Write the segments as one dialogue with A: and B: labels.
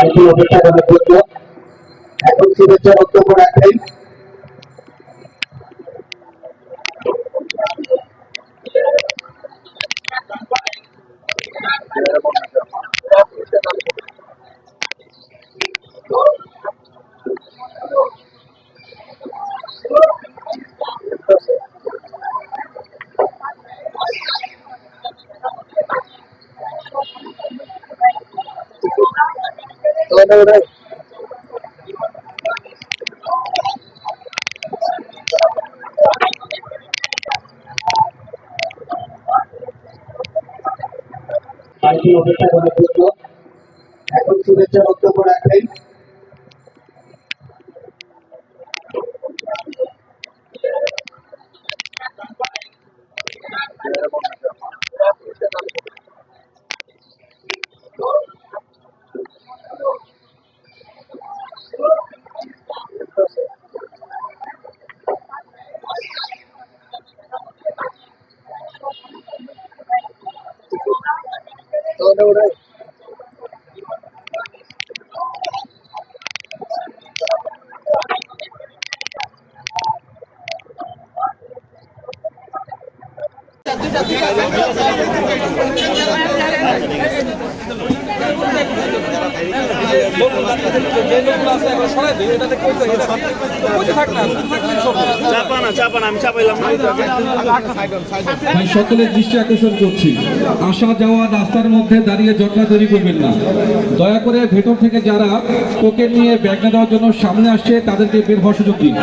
A: গাড়িটি অপেক্ষা করার জন্য এখন শুভেচ্ছা বক্তব্য রাখবেন গাড়িটি অপেক্ষা করার জন্য এখন শুভেচ্ছা বক্তব্য রাখবেন
B: সকলের দৃষ্টি আকর্ষণ করছি, আসা যাওয়া রাস্তার মধ্যে দাঁড়িয়ে জটলা তৈরি করবেন না। দয়া করে ভেতর থেকে যারা টোকেন নিয়ে ব্যাগ না দেওয়ার জন্য সামনে আসছে তাদেরকে বের হওয়ার সুযোগ দিন।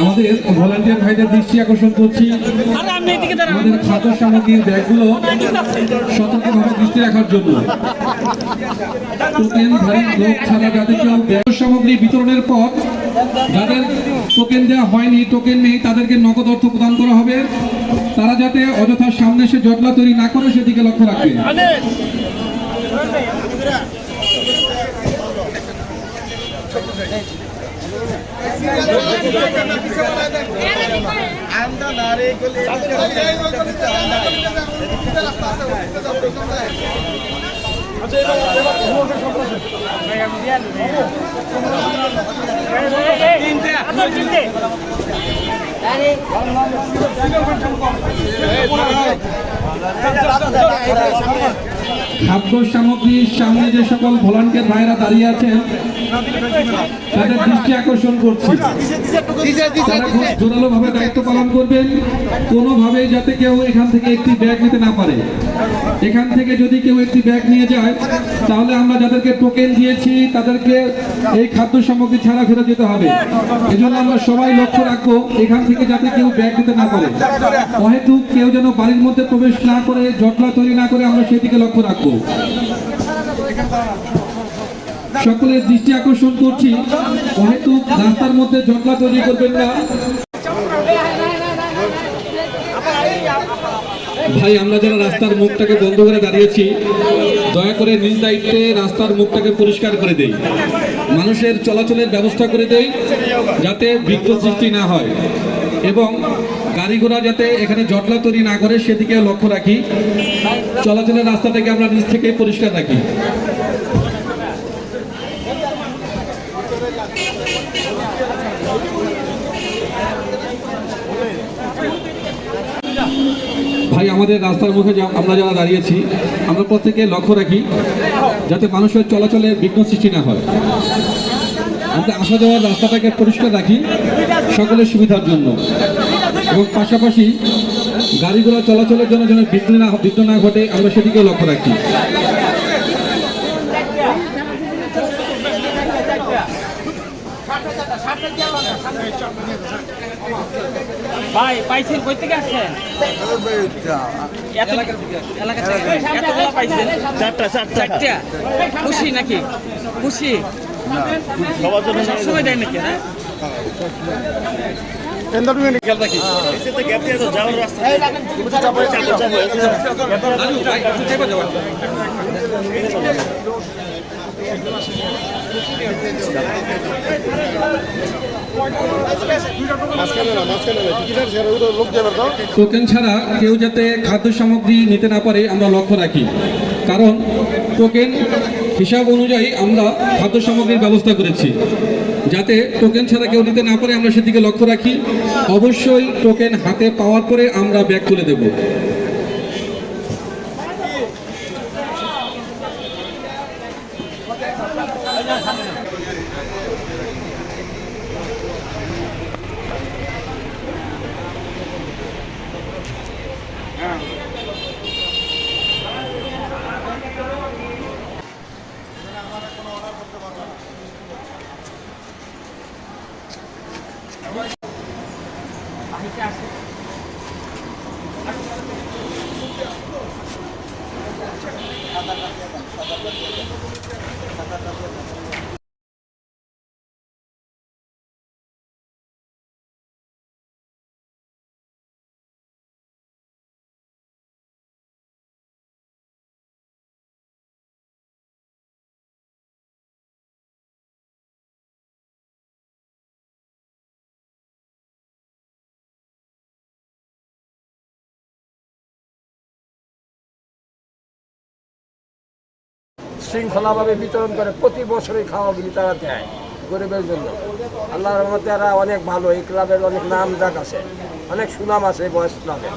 B: আমাদের ভলান্টিয়ার ভাইদের দৃষ্টি আকর্ষণ করছি, আমাদের খাদ্য সামগ্রীর ব্যাগগুলো সতর্কভাবে দৃষ্টি রাখার জন্য। টোকেনধারী লোক ছাড়া যাতে কেউ ব্যাগ সামগ্রী বিতরণের পর যাদের টোকেন দেওয়া হয়নি, টোকেন নেই, তাদেরকে নগদ অর্থ প্রদান করা হবে। তারা যাতে অযথা সামনে এসে জটলা তৈরি না করে সেদিকে লক্ষ্য রাখবেন। খাদ্য সামগ্রীর সামনে যে সকল ভলান্টিয়ার ভাইরা দাঁড়িয়ে আছেন তাদের দৃষ্টি আকর্ষণ করছি, তারা খুব জোরালো ভাবে দায়িত্ব পালন করবেন। কোনোভাবেই যাতে কেউ এখান থেকে একটি ব্যাগ নিতে না পারে। এখান থেকে যদি কেউ একটি ব্যাগ নিয়ে যায় তাহলে আমরা যাদেরকে টোকেন দিয়েছি তাদেরকে এই খাদ্য সামগ্রী ছাড়া ফেরত যেতে হবে। এজন্য আমরা সবাই লক্ষ্য রাখবো এখান থেকে যাতে কেউ ব্যাগ নিতে না পারে। অহেতুক কেউ যেন বাড়ির মধ্যে প্রবেশ না করে জটলা তৈরি না করে আমরা সেদিকে লক্ষ্য রাখবো। সকলের দৃষ্টি আকর্ষণ করছি, অহেতুক রাস্তার মধ্যে জটলা তৈরি করবেন না। ভাই, আমরা যারা রাস্তার মুখটাকে বন্ধ করে দাঁড়িয়েছি দয়া করে নিজ দায়িত্বে রাস্তার মুখটাকে পরিষ্কার করে দেই, মানুষের চলাচলের ব্যবস্থা করে দেই যাতে বিঘ্ন সৃষ্টি না হয় এবং গাড়ি ঘোড়া যাতে এখানে জটলা তৈরি না করে সেদিকে লক্ষ্য রাখি। চলাচলের রাস্তাটাকে আমরা নিজ থেকে পরিষ্কার রাখি। ভাই, আমাদের রাস্তার মুখে আমরা যারা দাঁড়িয়েছি আমরা প্রত্যেকে লক্ষ্য রাখি যাতে মানুষের চলাচলে বিঘ্ন সৃষ্টি না হয়। আমরা আসা যাওয়ার রাস্তাটাকে পরিষ্কার রাখি সকলের সুবিধার জন্য এবং পাশাপাশি গাড়িগুলো চলাচলের জন্য যেন বিঘ্ন না ঘটে আমরা সেদিকেও লক্ষ্য রাখি।
C: ভাই, পাইছেন কই থেকে আসছেন? এতগুলো পাইছেন? চারটা। খুশি নাকি? খুশি? সবসময় দেয় নাকি? না যাওয়ার রাস্তা
B: টোকেন ছাড়া কেউ যাতে খাদ্য সামগ্রী নিতে না পারে আমরা লক্ষ্য রাখি, কারণ টোকেন হিসাব অনুযায়ী আমরা খাদ্য সামগ্রীর ব্যবস্থা করেছি। যাতে টোকেন ছাড়া কেউ নিতে না পারে আমরা সেদিকে লক্ষ্য রাখি। অবশ্যই টোকেন হাতে পাওয়ার পরে আমরা ব্যাগ তুলে দেব।
D: শৃঙ্খলাভাবে বিতরণ করে প্রতি বছরই খাওয়াগুলি তারা দেয় গরিবের জন্য। আল্লাহর রহমতে এরা অনেক ভালো, এই ক্লাবের অনেক নাম ডাক আছে, অনেক সুনাম আছে এই বয়স ক্লাবে।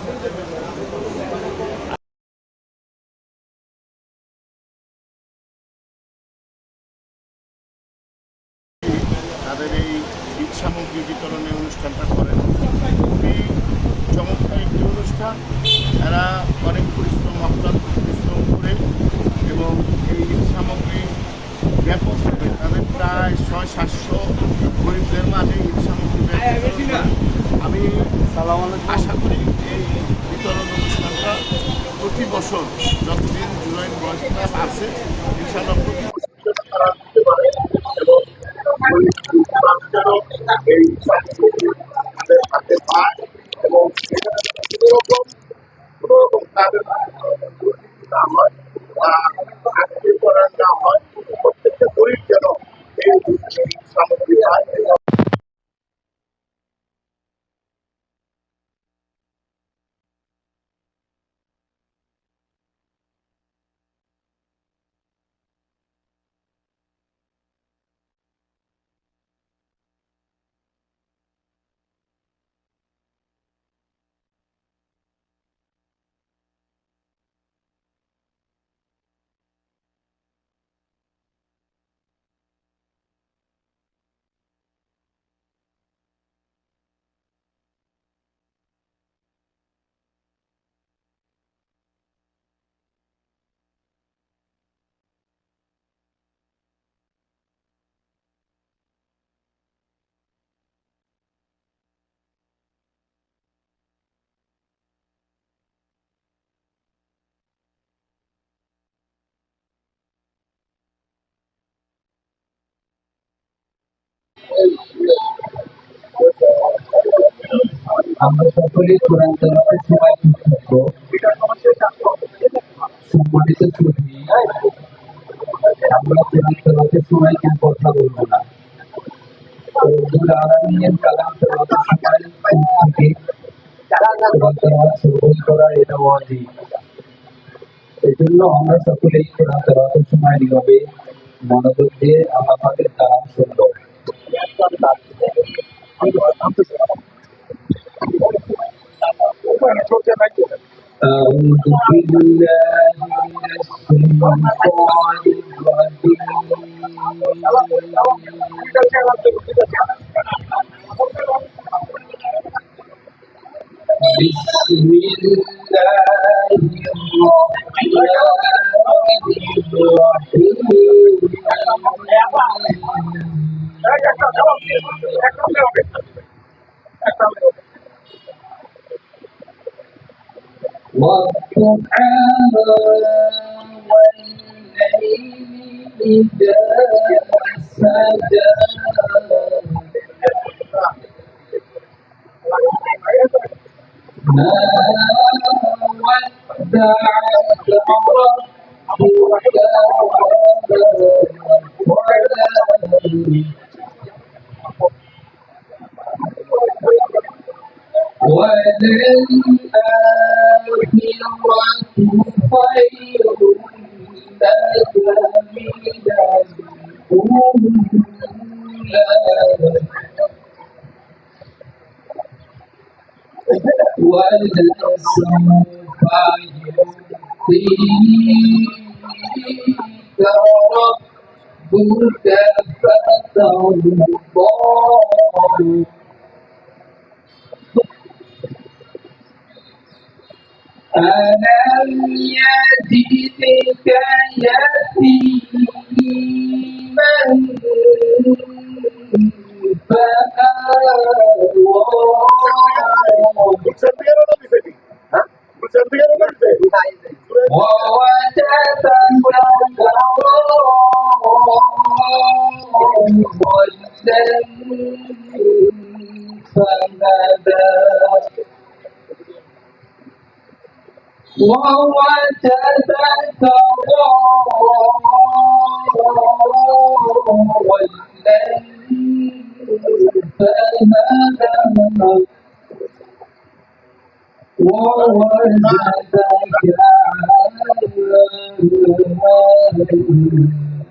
E: তাদের এই ঈদ সামগ্রী বিতরণের অনুষ্ঠানটা করেন। খুবই চমৎকার একটি অনুষ্ঠান। এরা অনেক অক্লান্ত পরিশ্রম করে এবং এই ঈদ সামগ্রী ব্যাপকভাবে তাদের প্রায় 600-700 গরিবদের মাঝে ঈদ সামগ্রী আমি আশা করি এই বিতরণ অনুষ্ঠানটা প্রতি বছর যতদিন জুলাইন বয়স ক্লাব আছে ইনশাআল্লাহ প্রতি বছর এই সাথে পায় এবং কোনোরকম তাদের না হয় বা আত্মীয় করার না হয়, প্রত্যেকটা গরিব যেন এই সামগ্রী পায়।
A: আমরা সকলেই কোরআন তেলাওয়াতের সময় চুপ থাকবো। সম্মানিত সুধী, আমরা কোরআন তেলাওয়াতের সময় কেউ কথা বলবো না। রব্বুল আলামিনের কালাম তেলাওয়াতের সময় চুপ থেকে কোরআন তেলাওয়াত শ্রবণ করা এটা ওয়াজিব। এজন্য আমরা সকলেই কোরআন তেলাওয়াতের সময় নীরবে মনোযোগ দিয়ে আল্লাহ পাকের কালাম শুনবো। أعوذ بالله من الشيطان الرجيم. بسم الله الرحمن الرحيم. والضحى والليل إذا سجى ما ودعك ربك وما قلى وللآخرة خير لك من الأولى ولسوف يعطيك ربك فترضى ألم يجدك يتيما فآوى ووجدك ضالا فهدى ووجدك فهدى ووجدك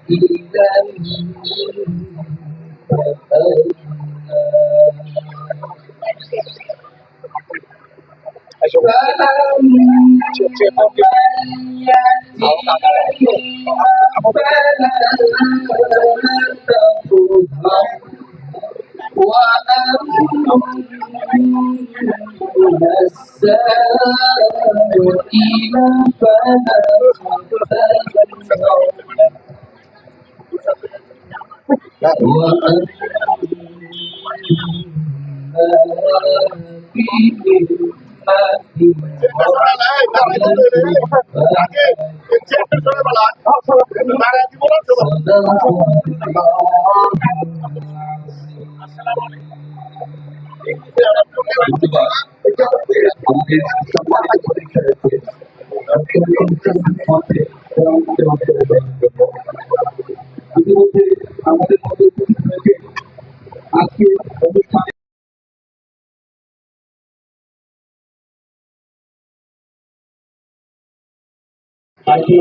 A: আজকে অনুষ্ঠানে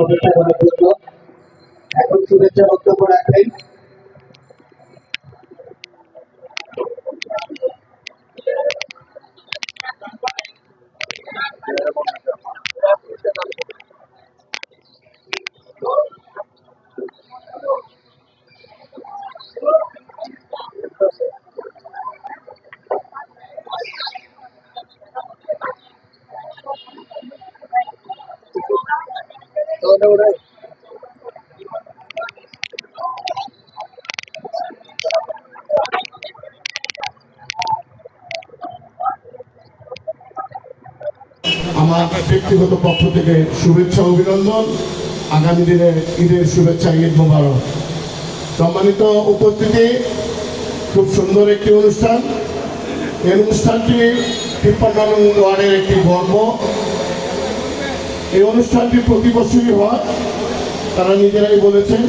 A: অপেক্ষা করার জন্য এখন শুভেচ্ছা বক্তব্য রাখবেন
E: আমার ব্যক্তিগত পক্ষ থেকে শুভেচ্ছা অভিনন্দন, আগামী দিনে ঈদের শুভেচ্ছা, ঈদ মোবারক। সম্মানিত উপস্থিতি, খুব সুন্দর একটি অনুষ্ঠান। এই অনুষ্ঠানটি 53 নং ওয়ার্ডের একটি গর্ব। এই অনুষ্ঠানটি প্রতি বছরই হয়, তারা নিজেরাই বলেছেন।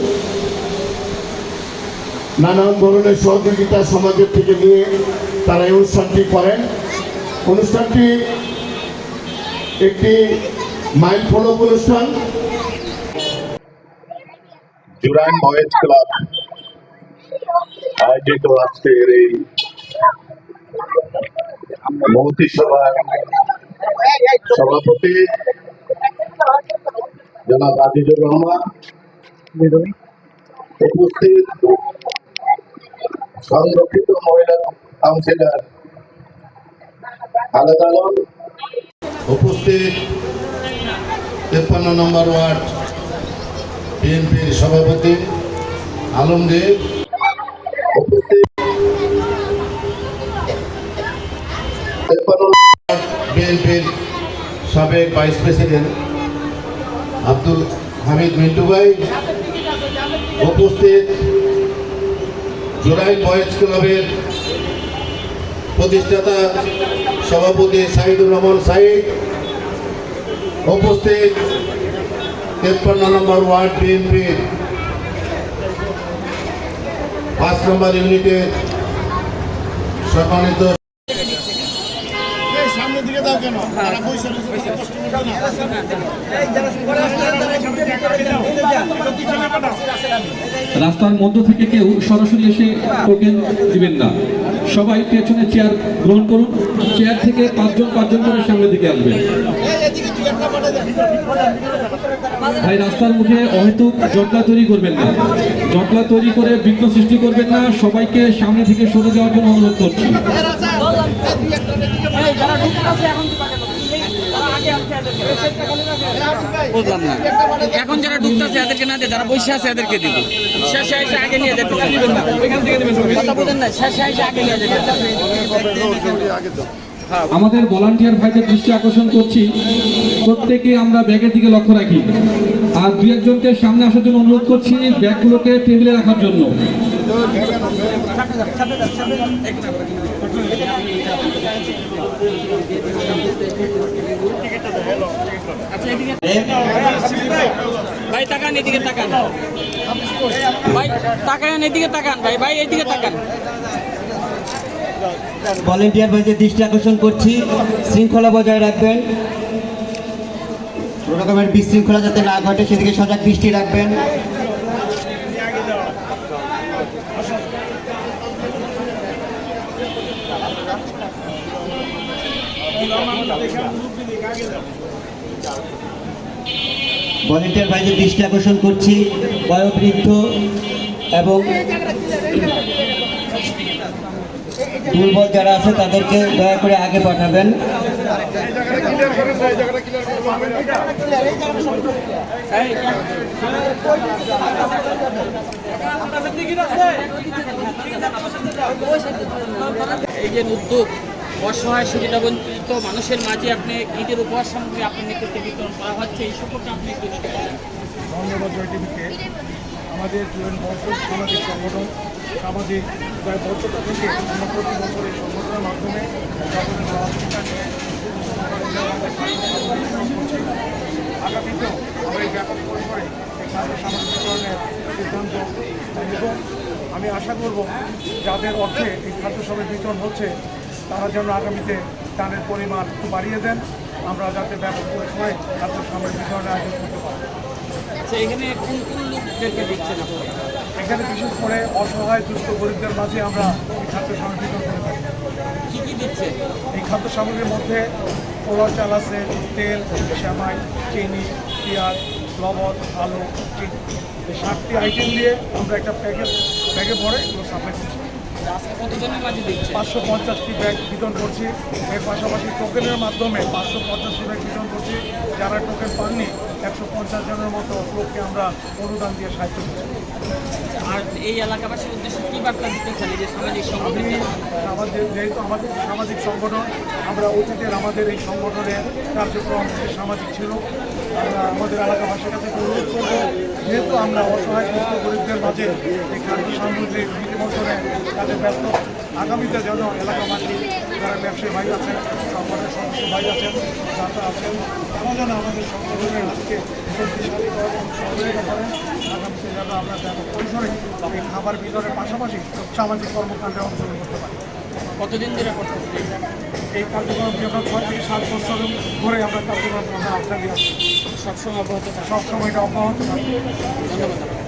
E: নানান ধরনের সহযোগিতা সমাজের থেকে নিয়ে তারা এই অনুষ্ঠানটি করেন। অনুষ্ঠানটি একটি মাইল ফলক অনুষ্ঠান।
F: জুরাইন বয়েজ ক্লাব আয়োজিত আজকের এই মহতী সভার সভাপতি জনাব আজিজুর রহমান, উপস্থিত সংরক্ষিত মহিলা কাউন্সিলর খালেদা আলম, উপস্থিত 53 নম্বর ওয়ার্ড বিএনপির সভাপতি আলমগীর, উপস্থিত 53 বিএনপির সাবেক ভাইস প্রেসিডেন্ট আব্দুল হামিদ মিন্টু ভাই, উপস্থিত জুরাইন বয়েজ ক্লাবের প্রতিষ্ঠাতা সভাপতি সাইদুর রহমান সাইদ, উপস্থিত 53 নম্বর ওয়ার্ড বিএনপির 5 নম্বর ইউনিটের সম্মানিত
E: সামনের দিকে দাও কেন তারা পয়সা রয়েছে কষ্ট করবে না
B: রাস্তার মধ্য থেকে কেউ সরাসরি এসে টোকেন দিবেন না, সবাই পেছনে চেয়ার গ্রহণ করুন। চেয়ার থেকে পাঁচজন করে সামনের দিকে আসবেন। ভাই রাস্তার মুখে অহেতুক জটলা তৈরি করবেন না, জটলা তৈরি করে বিঘ্ন সৃষ্টি করবেন না। সবাইকে সামনে থেকে সরে যাওয়ার জন্য অনুরোধ করছি।
C: বুঝলাম না, এখন যারা ঢুকতেছে এদেরকে না দিয়ে যারা বসে আছে এদেরকে দিব। শেষে এসে আগে নিয়ে যেতে কথা বলেন না, শেষে এসে আগে নিয়ে যেতে।
B: আমাদের ভলান্টিয়ার ভাইদের দৃষ্টি আকর্ষণ করছি, প্রত্যেকে আমরা ব্যাগের দিকে লক্ষ্য রাখি। আর দু একজনকে সামনে আসার জন্য অনুরোধ করছি, ব্যাগগুলোকে টেবিলে রাখার জন্য।
C: ভাই তাকান এদিকে তাকান, ভাই তাকান এদিকে তাকান, ভাই ভাই এদিকে তাকান।
G: ভলেন্টিয়ার ভাইদের দৃষ্টি আকর্ষণ করছি, শৃঙ্খলা বজায় রাখবেন, কোনো রকমের বিশৃঙ্খলা যাতে না ঘটে সেদিকে সজাগ দৃষ্টি রাখবেন। ভলেন্টিয়ার ভাইদের দৃষ্টি আকর্ষণ করছি, বয়োবৃদ্ধ এবং দুর্বল যারা আছে তাদেরকে দয়া করে আগে পাঠাবেন।
C: এই যে উদ্যোগ অসহায় সুবিধাবঞ্চিত মানুষের মাঝে আপনি ঈদের উপহার সামগ্রী আপনার নেতৃত্বে বিতরণ করা হচ্ছে, এই সম্পর্কে আপনি একটু যদি বলেন।
H: ধন্যবাদ জয় টিভিকে। আমাদের জুয়েল বর্ষর সামাজিক সংগঠন সামাজিক দায়বদ্ধতা থেকে আমরা প্রতি বছর এই সংগঠনের মাধ্যমে সকলের সহযোগিতা নিয়ে আগামীতেও আমরা এই ব্যাপক পরিসরে এই খাদ্য সামগ্রীকরণের সিদ্ধান্ত এবং আমি আশা করব যাদের অর্থে এই খাদ্য সামগ্রী বিতরণ হচ্ছে তারা যেন আগামীতে দানের পরিমাণ একটু বাড়িয়ে দেন, আমরা যাতে ব্যাপক পরিসরে খাদ্য সামগ্রী বিতরণের আয়োজন করতে পারি।
C: আচ্ছা, এখানে কোন কোন লোকদেরকে দিচ্ছেন আপনারা?
H: এখানে বিশেষ করে অসহায় দুস্থ গরিবদের মাঝে আমরা এই খাদ্য সামগ্রী বিতরণ করে থাকি।
C: কী কী দিচ্ছে?
H: এই খাদ্য সামগ্রীর মধ্যে পোলাও চাল আছে, তেল, সেমাই, চিনি, পেঁয়াজ, লবণ, আলু, চিনি, এই 7টি আইটেম দিয়ে আমরা একটা ব্যাগে ভরে এগুলো সাপ্লাই করছি।
C: আজকে কতজনের মাঝে দিচ্ছে?
H: 550টি ব্যাগ বিতরণ করছি। এর পাশাপাশি টোকেনের মাধ্যমে 550টি ব্যাগ বিতরণ করছি। যারা টোকেন পাননি 150 জনের মতো লোককে আমরা অনুদান দিয়ে সাহায্য করছি।
C: আর এই এলাকাবাসীর উদ্দেশ্যে কী বার্তা দিতে চান যে সামাজিক
H: আমি
C: সংগঠন?
H: যেহেতু আমাদের সামাজিক সংগঠন, আমরা অতীতের আমাদের এই সংগঠনের কার্যক্রম সামাজিক ছিল, আমরা আমাদের এলাকাবাসীর কাছে অনুরোধ করব, যেহেতু আমরা অসহায় দুস্থ গরিবদের মাঝে এই খাদ্য সামগ্রী বিতরণে তাদের ব্যস্ত, আগামীতে যেন এলাকাবাসী যারা ব্যবসায়ী ভাই আছেন, সংগঠনের সদস্য ভাই আছেন, যারা আছেন, তারা যেন আমাদের সংগঠনের হাতকে শক্তিশালী এবং সহযোগিতা করেন। আগামীতে যেন আমরা ব্যাপক পরিসরে এই খাবার বিতরণের পাশাপাশি সামাজিক কর্মকাণ্ডে অংশগ্রহণ করতে পারি।
C: কতদিন ধরে করতেছে?
H: এই কার্যক্রমটি আমরা 6 থেকে 7 বছর ধরে আমরা কার্যক্রম আমরা আপনাদের
C: সবসময় অব্যাহত থাকে?
H: সবসময় এটা অব্যাহত থাকে।
C: ধন্যবাদ।